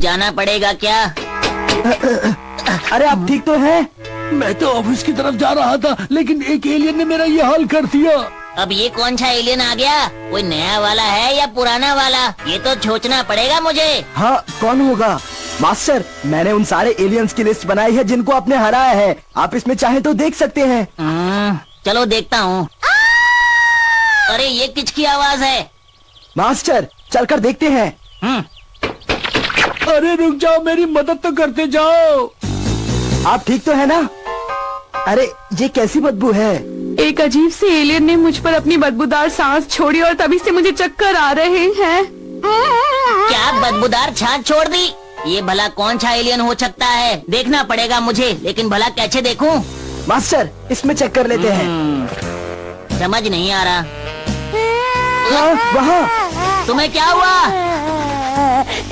जाना पड़ेगा क्या? अरे आप ठीक तो हैं? मैं तो ऑफिस की तरफ जा रहा था, लेकिन एक एलियन ने मेरा ये हाल कर दिया। अब ये कौन सा एलियन आ गया? कोई नया वाला है या पुराना वाला? ये तो सोचना पड़ेगा मुझे। हाँ, कौन होगा? मास्टर, मैंने उन सारे एलियंस की लिस्ट बनाई है जिनको आपने हराया है। आप इसमें चाहे तो देख सकते हैं। चलो देखता हूँ। अरे ये किसकी आवाज है? मास्टर, चलकर देखते हैं। अरे रुक जाओ, मेरी मदद तो करते जाओ। आप ठीक तो है ना? अरे ये कैसी बदबू है? एक अजीब सी एलियन ने मुझ पर अपनी बदबूदार सांस छोड़ी और तभी से मुझे चक्कर आ रहे हैं। क्या बदबूदार छाछ छोड़ दी? ये भला कौन सा एलियन हो सकता है? देखना पड़ेगा मुझे, लेकिन भला कैसे देखूं? मास्टर, इसमें चेक कर लेते हैं। समझ नहीं आ रहा। हाँ, वहाँ। तुम्हें क्या हुआ?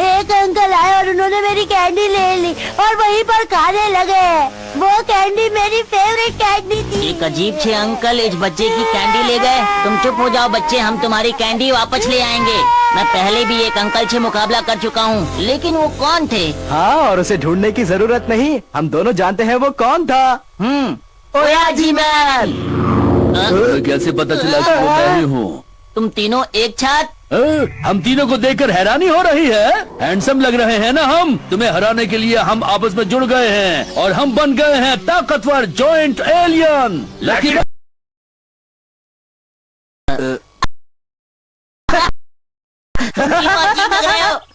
एक अंकल आए और उन्होंने मेरी कैंडी ले ली और वहीं पर खाने लगे। वो कैंडी मेरी फेवरेट कैंडी थी। एक अजीब से अंकल इस बच्चे की कैंडी ले गए। तुम चुप हो जाओ बच्चे, हम तुम्हारी कैंडी वापस ले आएंगे। मैं पहले भी एक अंकल से मुकाबला कर चुका हूँ, लेकिन वो कौन थे? हाँ, और उसे ढूंढने की जरूरत नहीं, हम दोनों जानते हैं वो कौन था। ओयाजीमैन। तुम्हें कैसे पता चला कि वो मैं ही हूँ? तुम तीनों एक साथ? हम तीनों को देखकर हैरानी हो रही है। हैंडसम लग रहे हैं ना हम? तुम्हें हराने के लिए हम आपस में जुड़ गए हैं और हम बन गए हैं ताकतवर जॉइंट एलियन। लकी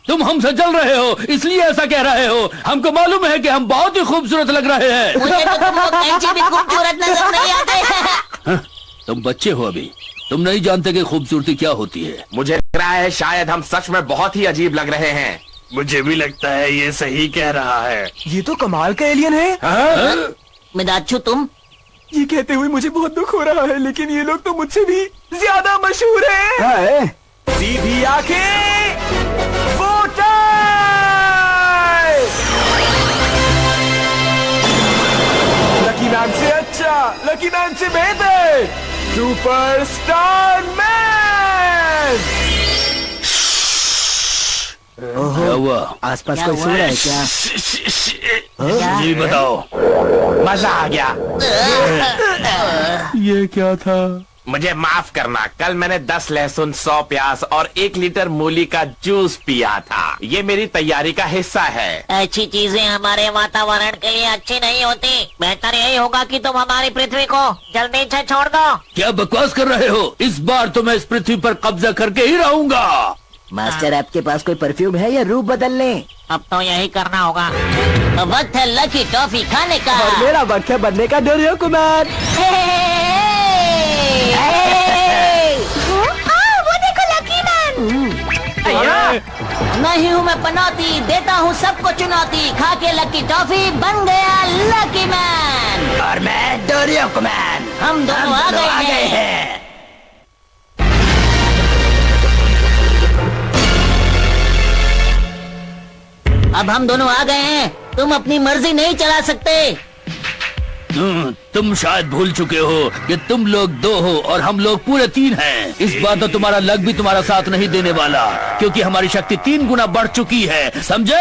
तुम हमसे चल रहे हो, इसलिए ऐसा कह रहे हो। हमको मालूम है कि हम बहुत ही खूबसूरत लग रहे हैं। मुझे तो तुम लोग कैंची भी खूबसूरत नजर नहीं आते। तुम बच्चे हो अभी, तुम नहीं जानते कि खूबसूरती क्या होती है। मुझे लग रहा है शायद हम सच में बहुत ही अजीब लग रहे हैं। मुझे भी लगता है ये सही कह रहा है। ये तो कमाल का एलियन है। मिदाच्छू तुम? ये कहते हुए मुझे बहुत दुख हो रहा है, लेकिन ये लोग तो मुझसे भी ज्यादा मशहूर हैं। सीधी आंखें, वो टाइम। लकी मैन से अच्छा, लकी मैन से बेहतर, सुपरस्टार मैन। क्या हुआ? आसपास क्या कोई हुआ? सो रहा है क्या? जी बताओ। मजा आ गया। ये क्या था? मुझे माफ करना, कल मैंने 10 लहसुन, 100 प्याज और 1 लीटर मूली का जूस पिया था। ये मेरी तैयारी का हिस्सा है। ऐसी चीजें हमारे वातावरण के लिए अच्छी नहीं होती। बेहतर यही होगा कि तुम हमारी पृथ्वी को जल्दी से छोड़ दो। क्या बकवास कर रहे हो? इस बार तो मैं इस पृथ्वी पर कब्जा करके ही रहूंगा। मास्टर, आपके पास कोई परफ्यूम है या रूप बदल लें? अब तो यही करना होगा। अब वक्त है लकी टॉफी खाने का। और मेरा वक्त है बनने का डोरियो कुमार। वो देखो लकी मैन। मैं ही हूँ मैं पनौती, देता हूँ सबको चुनौती। खा के लकी टॉफी बन गया लकी मैन। और मैं डोरियो कुमार। हम दोनों आ गए हैं। अब हम दोनों आ गए हैं। तुम अपनी मर्जी नहीं चला सकते। तुम शायद भूल चुके हो कि तुम लोग 2 हो और हम लोग पूरे 3 हैं। इस बार तो तुम्हारा लक भी तुम्हारा साथ नहीं देने वाला, क्योंकि हमारी शक्ति 3 गुना बढ़ चुकी है, समझे?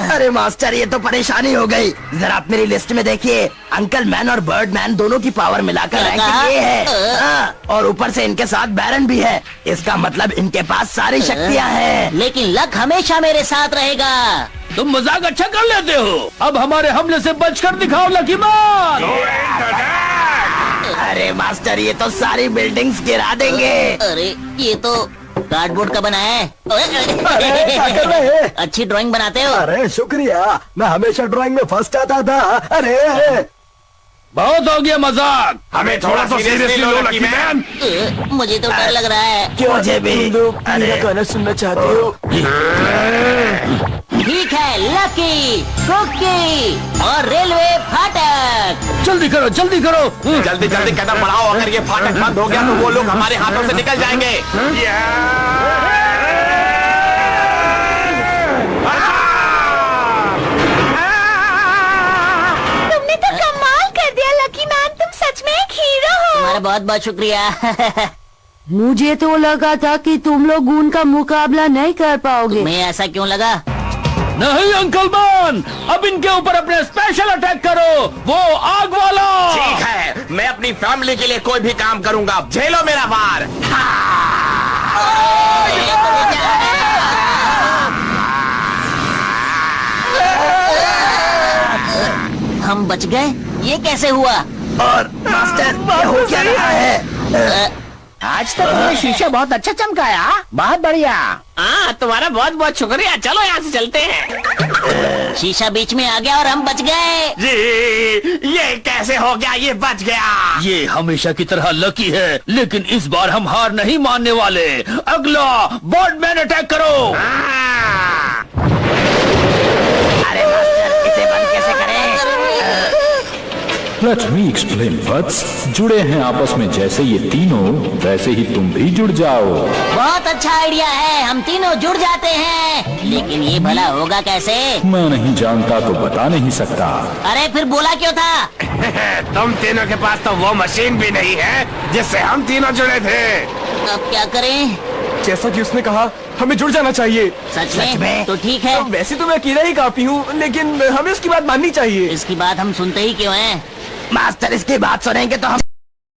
अरे मास्टर, ये तो परेशानी हो गई। जरा आप मेरी लिस्ट में देखिए, अंकल मैन और बर्ड मैन दोनों की पावर मिलाकर रैंकिंग ये है। हाँ, और ऊपर से इनके साथ बैरन भी है। इसका मतलब इनके पास सारी शक्तियाँ हैं। लेकिन लक हमेशा मेरे साथ रहेगा। तुम मजाक अच्छा कर लेते हो। अब हमारे हमले से बचकर दिखाओ लकी मैन। अरे मास्टर, ये तो सारी बिल्डिंग्स गिरा देंगे। अरे ये तो कार्डबोर्ड का बना है। अरे क्या कर रहे हैं? अच्छी ड्राइंग बनाते हो। अरे शुक्रिया, मैं हमेशा ड्राइंग में फर्स्ट आता था। अरे बहुत हो गया मजाक। हमें थोड़ा सा सीरियसली लो लकी मैन। मुझे तो डर लग रहा है। क्यों? मुझे भी। मेरा गाना सुनना चाहते हो? ठीक है, लकी, कुकी और रेलवे फाटक। जल्दी करो, जल्दी करो। जल्दी जल्दी कदम बढ़ाओ, अगर ये फाटक बंद हो गया तो वो लोग हमारे हाथों से निकल जाएंगे। तुमने तो कमाल कर दिया लकी मैन, तुम सच में एक हीरो हो। तुम्हारा बहुत बहुत शुक्रिया। मुझे तो लगा था कि तुम लोग उनका मुकाबला नहीं कर पाओगे। तुम्हें ऐसा क्यों लगा? नहीं अंकल मैन, अब इनके ऊपर अपने स्पेशल अटैक करो, वो आग वाला। ठीक है, मैं अपनी फैमिली के लिए कोई भी काम करूंगा, झेलो मेरा वार। हम बच गए, ये कैसे हुआ? और मास्टर ये हो क्या रहा है? आज तक मेरे शीशे बहुत अच्छा चमकाया, बहुत बढ़िया। हाँ, तुम्हारा बहुत बहुत शुक्रिया। चलो यहाँ से चलते हैं। शीशा बीच में आ गया और हम बच गए। जी, ये कैसे हो गया? ये बच गया। ये हमेशा की तरह लकी है, लेकिन इस बार हम हार नहीं मानने वाले। अगला बर्डमैन अटैक करो। अरे मास्टर इसे बंद कैसे करें? Let me explain, बट्स। जुड़े हैं आपस में जैसे ये तीनों, वैसे ही तुम भी जुड़ जाओ। बहुत अच्छा आइडिया है, हम तीनों जुड़ जाते हैं। लेकिन ये भला होगा कैसे? मैं नहीं जानता तो बता नहीं सकता। अरे फिर बोला क्यों था? तुम तीनों के पास तो वो मशीन भी नहीं है जिससे हम तीनों जुड़े थे। अब क्या करें? जैसा कि उसने कहा, हमें जुड़ जाना चाहिए। सच में? तो ठीक है। वैसे तो मैं अकेला ही काफी हूँ, लेकिन हमें उसकी बात माननी चाहिए। इसकी बात हम सुनते ही क्यों हैं? मास्टर इसकी बात सुनेंगे तो हम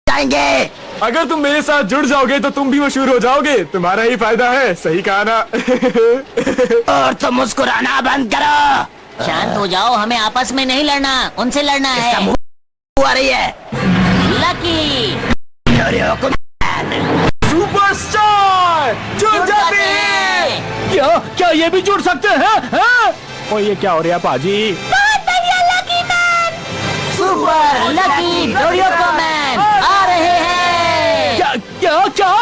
जाएंगे। अगर तुम मेरे साथ जुड़ जाओगे तो तुम भी मशहूर हो जाओगे, तुम्हारा ही फायदा है। सही कहा ना? और तुम मुस्कुराना बंद करो। शांत हो जाओ, हमें आपस में नहीं लड़ना, उनसे लड़ना है। आ रही है लकी सुपरस्टार जुड़ जाते हैं। क्या क्या ये भी जुड़ सकते हैं? हाँ? और ये क्या हो रहा है पाजी? सुपर लकी डोरियोको मैन आ रहे हैं। क्या क्या क्या?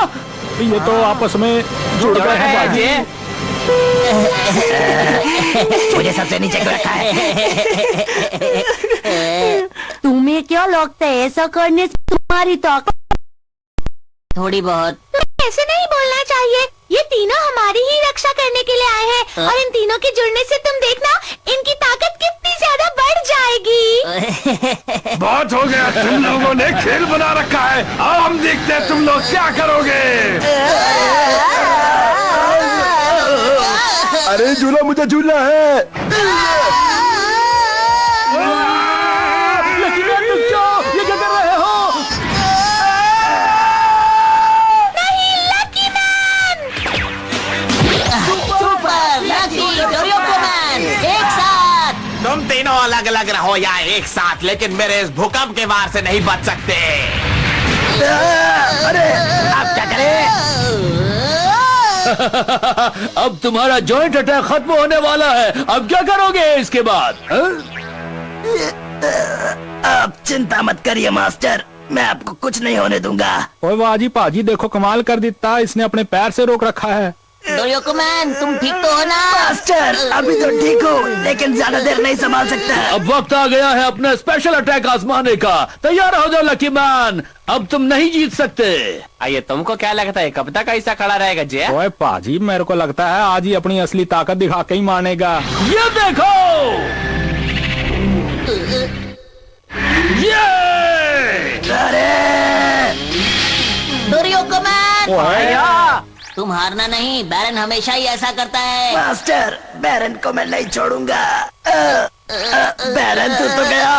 ये तो आपस में जुड़ गए हैं पाजी। मुझे सबसे नीचे क्यों रखा है? तुम्हें क्या लगता है ऐसा करने से तुम्हारी ताकत? थोड़ी बहुत। तुम्हें ऐसे नहीं बोलना चाहिए। ये तीनों हमारी ही रक्षा करने के लिए आए हैं और इन तीनों के जुड़ने से तुम देखना इनकी ताकत कितनी ज्यादा बढ़ जाएगी। बहुत हो गया, तुम लोगों ने खेल बना रखा है। अब हम देखते हैं तुम लोग क्या करोगे। अरे झूला, मुझे झूलना है। लेकिन ये क्या कर रहे हो? सुपर लकी डोरियोको मैन एक साथ। तुम तीनों अलग अलग रहो या एक साथ, लेकिन मेरे इस भूकंप के वार से नहीं बच सकते। अरे अब क्या करें? अब तुम्हारा जॉइंट अटैक खत्म होने वाला है। अब क्या करोगे इसके बाद? अब चिंता मत करिए मास्टर, मैं आपको कुछ नहीं होने दूंगा। ओए वाह जी पाजी, देखो कमाल कर देता, इसने अपने पैर से रोक रखा है। डोरियोको मैन तुम ठीक तो हो ना? मास्टर अभी तो ठीक हो, लेकिन ज्यादा देर नहीं संभाल सकता। अब वक्त आ गया है अपना स्पेशल अटैक आजमाने का। तैयार हो जाओ लकी मैन, अब तुम नहीं जीत सकते। आइए, तुमको क्या लगता है कब तक ऐसा खड़ा रहेगा जय? ओए पाजी, मेरे को लगता है आज ही अपनी असली ताकत दिखा के ही मानेगा। ये देखो, ये डोरियोको मैन ओए तुम हारना नहीं, बैरन हमेशा ही ऐसा करता है। मास्टर बैरन को मैं नहीं छोड़ूंगा। बैरन तू तो गया।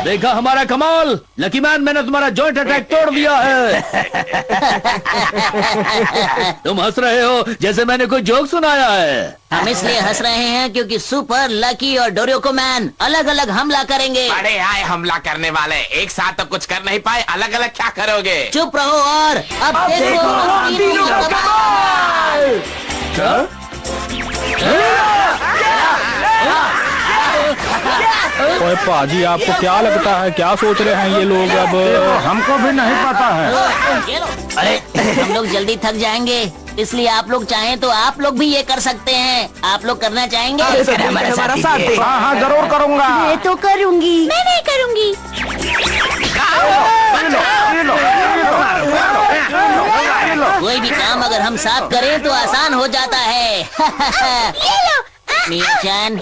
देखा हमारा कमाल? लकी मैन, मैंने तुम्हारा जॉइंट अटैक तोड़ दिया है। तुम हंस रहे हो जैसे मैंने कोई जोक सुनाया है। हम इसलिए हंस रहे हैं क्योंकि सुपर लकी और डोरियोको मैन अलग अलग हमला करेंगे। बड़े आए हमला करने वाले, एक साथ तो कुछ कर नहीं पाए, अलग अलग क्या करोगे? चुप रहो और अब देखो हम तीनों का कमाल। ओए पाजी, आपको क्या लगता है, क्या सोच रहे हैं ये लोग? अब हमको भी नहीं पता है। अरे हम लोग जल्दी थक जाएंगे, इसलिए आप लोग चाहें तो आप लोग भी ये कर सकते हैं। आप लोग करना चाहेंगे? हमारा साथ दीजिए। हाँ हाँ जरूर करूँगा। मैं तो करूंगी। मैं नहीं करूंगी। कोई भी काम अगर हम साथ करें तो आसान हो जाता है। ये लो। मिया-chan,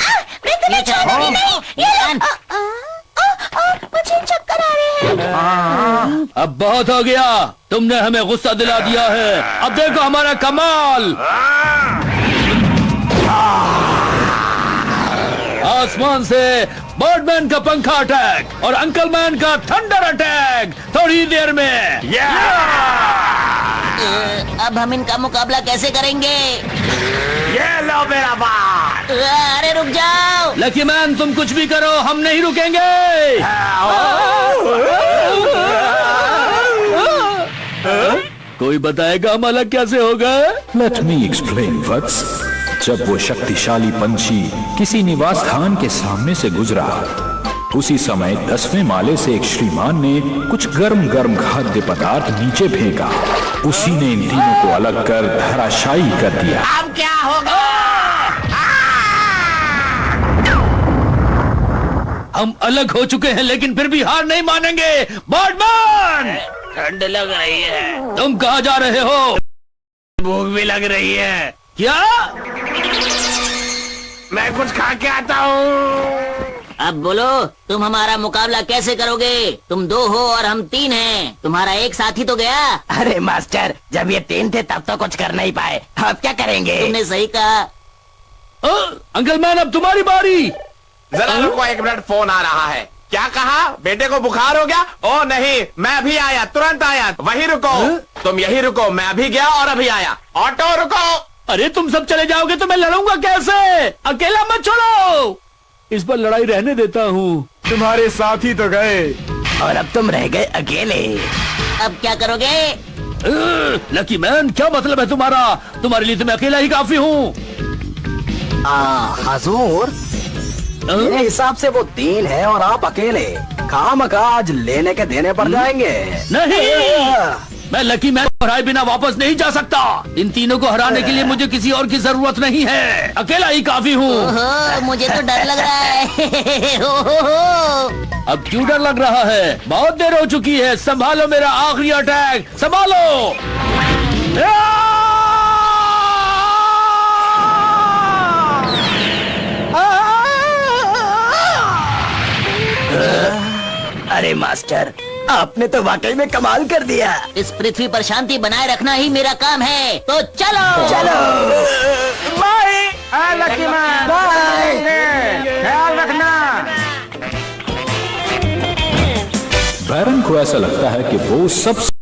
मैं तुम्हें मिया-chan, छोड़ूंगी नहीं। ये लो। मुझे चक्कर आ रहे हैं। अब बहुत हो गया, तुमने हमें गुस्सा दिला दिया है। अब देखो हमारा कमाल। आसमान से बर्डमैन का पंखा अटैक और अंकल मैन का थंडर अटैक थोड़ी देर में। अब हम इनका मुकाबला कैसे करेंगे? ये लो मेरा बाल। अरे रुक जाओ। लकी मैन तुम कुछ भी करो, हम नहीं रुकेंगे। कोई बताएगा हमारा कैसे होगा? लेट मी एक्सप्लेन वत्स। जब वो शक्तिशाली पंछी किसी निवास स्थान के सामने से गुजरा, उसी समय 10वें माले से एक श्रीमान ने कुछ गर्म गर्म खाद्य पदार्थ नीचे फेंका। उसी ने इन तीनों को अलग कर धराशायी कर दिया। अब क्या होगा? हम अलग हो चुके हैं लेकिन फिर भी हार नहीं मानेंगे। बर्डमैन, ठंड लग रही है। तुम कहाँ जा रहे हो? भूख भी लग रही है। क्या? मैं कुछ खा के आता हूँ। अब बोलो, तुम हमारा मुकाबला कैसे करोगे? तुम 2 हो और हम 3 हैं। तुम्हारा एक साथी तो गया। अरे मास्टर, जब ये 3 थे तब तो कुछ कर नहीं पाए, अब क्या करेंगे? तुमने सही कहा। अंकल मैन अब तुम्हारी बारी। जरा रुको, 1 मिनट, फोन आ रहा है। क्या कहा? बेटे को बुखार हो गया? ओ नहीं, मैं अभी आया, तुरंत आया। वहीं रुको। तुम यहीं रुको, मैं अभी गया और अभी आया। ऑटो रुको। अरे तुम सब चले जाओगे तो मैं लड़ूंगा कैसे? अकेला मत छोड़ो। इस पर लड़ाई रहने देता हूँ। तुम्हारे साथी तो गए और अब तुम रह गए अकेले। अब क्या करोगे? लकी मैन, क्या मतलब है तुम्हारा? तुम्हारे लिए तो मैं अकेला ही काफी हूँ। हजूर, मेरे हिसाब से वो 3 है और आप अकेले। खामखा आज लेने के देने पड़ जाएंगे। नहीं, मैं लकी मैन को हराए बिना वापस नहीं जा सकता। इन तीनों को हराने के लिए मुझे किसी और की जरूरत नहीं है। अकेला ही काफी हूँ। मुझे तो डर लग रहा है। अब क्यों डर लग रहा है? बहुत देर हो चुकी है। संभालो मेरा आखिरी अटैक, संभालो। अरे मास्टर, आपने तो वाकई में कमाल कर दिया। इस पृथ्वी पर शांति बनाए रखना ही मेरा काम है, तो चलो। चलो बाय लकी मैन, बाय, ख्याल रखना। बैरन को ऐसा लगता है कि वो सबसे